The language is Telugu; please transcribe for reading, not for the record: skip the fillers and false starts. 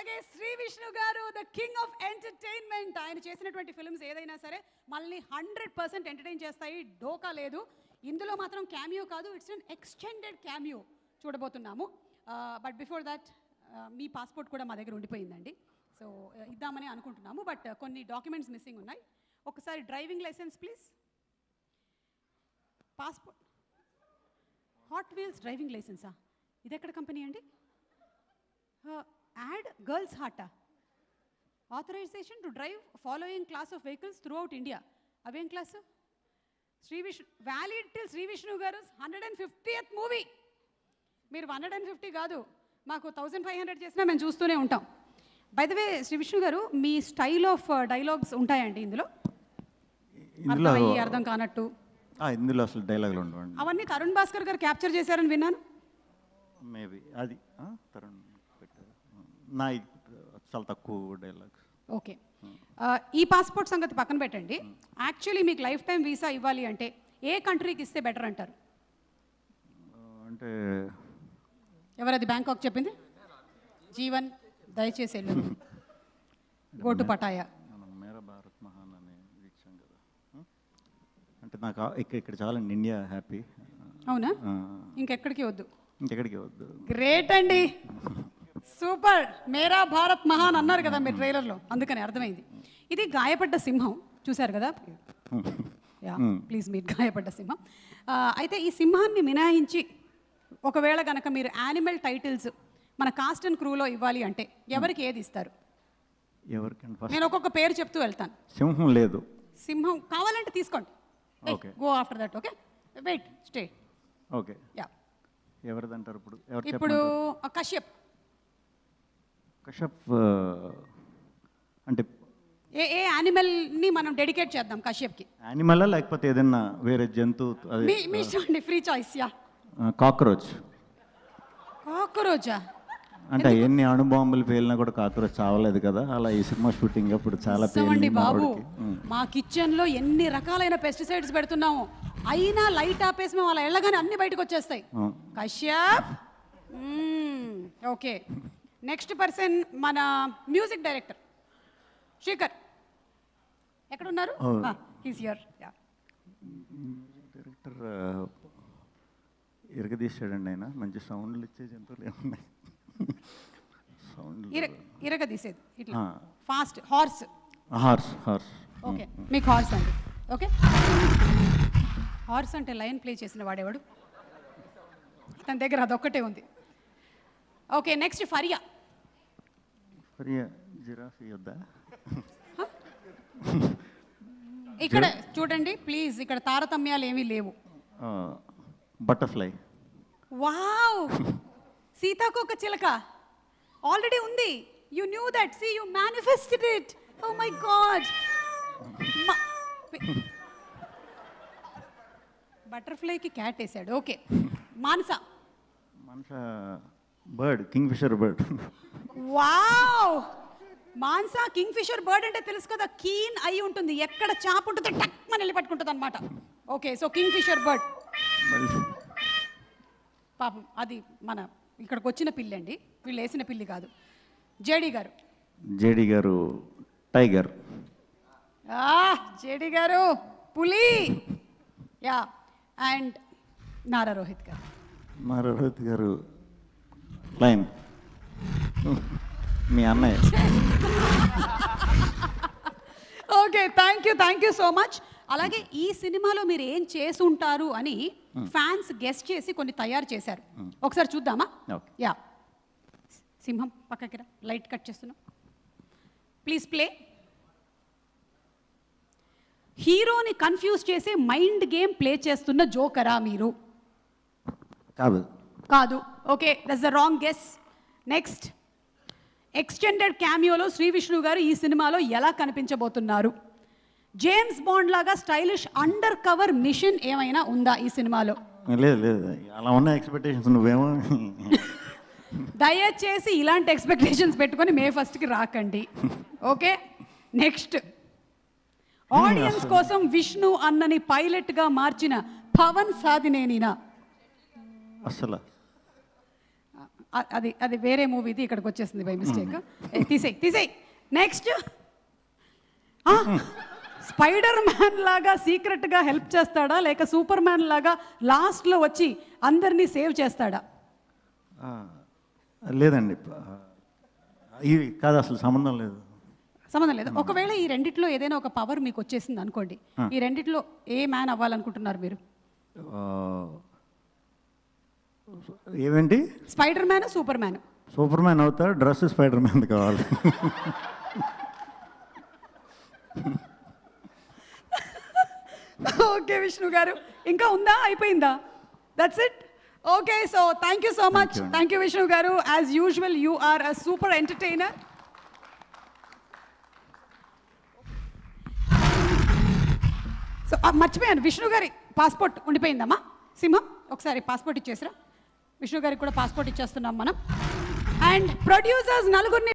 అలాగే శ్రీ విష్ణు గారు ద కింగ్ ఆఫ్ ఎంటర్టైన్మెంట్. ఆయన చేసినటువంటి ఫిల్మ్స్ ఏదైనా సరే మళ్ళీ 100% ఎంటర్టైన్ చేస్తాయి, డోకా లేదు. ఇందులో మాత్రం క్యామియో కాదు, ఇట్స్ అన్ ఎక్స్టెండెడ్ క్యామియో చూడబోతున్నాము. But before that me passport కూడా మా దగ్గర ఉండిపోయిందండి, సో ఇద్దామని అనుకుంటున్నాము. బట్ కొన్ని డాక్యుమెంట్స్ మిస్సింగ్ ఉన్నాయి. ఒకసారి driving licence please, passport, hot wheels driving లైసెన్సా? ఇది ఎక్కడ కంపెనీ అండి? యాడ్ గర్ల్స్ హాటా, authorisation to drive following class of vehicles throughout India. అవేం class? Sree Vishnu valid till Sree Vishnu గారు 150th మూవీ. మీరు 150 కాదు, మాకు 1500 చేసినా మేము చూస్తూనే ఉంటాం. By the way Shri Vishnu గారు, మీ స్టైల్ ఆఫ్ డైలాగ్స్ ఉంటాయండి ఇందులో? అర్థం కానట్టు ఇందులో అసలు డైలాగులు ఉండవండి. అవన్నీ తరుణ్ భాస్కర్ గారు క్యాప్చర్ చేశారని విన్నాను. మేబీ అది తరుణ్ పెట్టారు. నా చాలా తక్కువ డైలాగ్స్. ఓకే, ఈ పాస్పోర్ట్ సంగతి పక్కన పెట్టండి. యాక్చువల్లీ మీకు లైఫ్ టైం వీసా ఇవ్వాలి అంటే ఏ కంట్రీకి ఇస్తే బెటర్ అంటారు? అంటే ఎవరది బ్యాంకాక్ చెప్పింది? జీవన్ దయచేసి వెళ్ళు, గోటు పటాయా. మేరా భారత్ మహాన్ అని ఇచ్చాం కదా, అంటే నాకు ఇక్కడ చాలండి, ఇండియా హ్యాపీ. అవునా? ఇంకెక్కడికి వద్దు. ఇంకెక్కడికి వద్దు. గ్రేట్ అండి, సూపర్. మేరా భారత్ మహాన్ అన్నారు కదా మీరు ట్రైలర్లో, అందుకని అర్థమైంది. ఇది గాయపడ్డ సింహం చూశారు కదా, యా ప్లీజ్ మీరు గాయపడ్డ సింహం. అయితే ఈ సింహాన్ని మినహాయించి ఒకవేళ కనుక మీరు యానిమల్ టైటిల్స్ మన కాస్ట్ అండ్ క్రూలో ఇవ్వాలి అంటే ఎవరికి ఏది ఇస్తారు? నేను ఒక్కొక్క పేరు చెప్తూ వెళ్తాను. సింహం లేదు. సింహం కావాలంటే తీసుకోండి, okay, go after that. Okay, wait, stay. Okay, ya. ఎవరిదంటారు ఇప్పుడు? ఇప్పుడు కశ్యప్. కశ్యప్ అంటే ఏ యానిమల్ని మనం డెడికేట్ చేద్దాం కశ్యప్కి? యానిమల్ లేకపోతే ఏదైనా వేరే జంతువు? మీ ఇష్టం, ఫ్రీ చాయిస్. Ya, cockroach. కాక్రోచా? అంటే ఎన్ని అణుబాంబులు పేలినా కూడా కాక్రోచ్ చావలేదు కదా, అలా ఈ సినిమా షూటింగ్ అప్పుడు చాలా పేలింది బాబు. మా కిచెన్లో ఎన్ని రకాలైన పెస్టిసైడ్స్ పెడుతున్నాము, అయినా లైట్ ఆపేసి మేము అలా వెళ్ళగానే అన్ని బయటకు వచ్చేస్తాయి. కశ్యప్. ఓకే, నెక్స్ట్ పర్సన్ మన మ్యూజిక్ డైరెక్టర్ శేఖర్. ఎక్కడున్నారు? He's here. డైరెక్టర్ ఇరగదీశాడండి ఆయన, మంచి సౌండ్లు ఇచ్చే జంతువులు ఏమున్నాయి? సౌండ్ ఇరగదీసేది ఇట్లా ఫాస్ట్. హార్స్. ఓకే, మీకు హార్స్ అండి. ఓకే, హార్స్ అంటే లయన్ ప్లే చేసిన వాడేవాడు, తన దగ్గర అదొక్కటే ఉంది. Okay, next Faria. జిరాఫీ వద్దా? ఇక్కడ చూడండి ప్లీజ్, ఇక్కడ తారతమ్యాలు ఏమీ లేవు. బటర్ఫ్లై. వావ్, సీతాకోక చిలక ఆల్రెడీ ఉంది. You knew that, see you manifested it. Oh my god. బటర్ఫ్లైకి క్యాట్ వేసాడు. Okay, Manasa. Bird, kingfisher bird. Wow, Manasa kingfisher bird అంటే తెలుసు కదా, కీన్ అయి ఉంటుంది, ఎక్కడ చాప్ ఉంటుందో టక్ మన వెళ్ళి పట్టుకుంటుంది అనమాట. Okay, so kingfisher bird. పాపం అది మన ఇక్కడికి వచ్చిన పిల్లి అండి, వీళ్ళు వేసిన పిల్లి కాదు. జేడి గారు టైగర్. జేడి గారు పులి. యా, అండ్ నారా రోహిత్ గారు లైన్. మీ అన్నయ్య. Okay, thank you so much. అలాగే ఈ సినిమాలో మీరు ఏం చేసి ఉంటారు అని ఫ్యాన్స్ గెస్ట్ చేసి కొన్ని తయారు చేశారు, ఒకసారి చూద్దామా? యా, సింహం పక్కకి రా, లైట్ కట్ చేస్తున్నాం, ప్లీజ్ ప్లే. హీరోని కన్ఫ్యూజ్ చేసే మైండ్ గేమ్ ప్లే చేస్తున్న జోకరా మీరు? కాదు. Okay, that's the wrong guess. Next, extended క్యామియోలో శ్రీ విష్ణు గారు ఈ సినిమాలో ఎలా కనిపించబోతున్నారు? జేమ్స్ బాండ్ లాగా స్టైలిష్ అండర్ కవర్ మిషన్ ఏమైనా ఉందా ఈ సినిమాలో? లేదు, అలా ఉన్న ఎక్స్పెక్టేషన్స్ నువ్వేమో. దయచేసి ఇలాంటి ఎక్స్పెక్టేషన్స్ పెట్టుకొని మే 1కి రాకండి. ఓకే, నెక్స్ట్, ఆడియన్స్ కోసం విష్ణు అన్నని పైలట్గా మార్చిన పవన్ సాధినేనినా? అసలు అది అది వేరే మూవీది ఇక్కడికి వచ్చేసింది బై మిస్టేక్. తీసేయి. నెక్స్ట్ స్పైడర్ మ్యాన్ లాగా సీక్రెట్గా హెల్ప్ చేస్తాడా, లేక సూపర్ మ్యాన్ లాగా లాస్ట్లో వచ్చి అందరినీ సేవ్ చేస్తాడా? లేదండి, ఇవి కాదు, అసలు సంబంధం లేదు. ఒకవేళ ఈ రెండిట్లో ఏదైనా ఒక పవర్ మీకు వచ్చేసింది అనుకోండి, ఈ రెండిట్లో ఏ మ్యాన్ అవ్వాలనుకుంటున్నారు మీరు? ఏమేంటి? Spiderman, Superman. Superman అవుతా, డ్రెస్ స్పైడర్ మ్యాన్ కావాలి. ఓకే విష్ణు గారు, ఇంకా ఉందా, అయిపోయిందా? That's it. Okay, so thank you so much. Thank you Vishnu గారు. As usual you are a super entertainer. So మర్చిపోయాను, విష్ణు గారి పాస్పోర్ట్ ఉండిపోయిందమ్మా. సింహం ఒకసారి పాస్పోర్ట్ ఇచ్చేసిరా. విష్ణు గారికి కూడా పాస్పోర్ట్ ఇచ్చేస్తున్నాం మనం. అండ్ ప్రొడ్యూసర్స్ నలుగురిని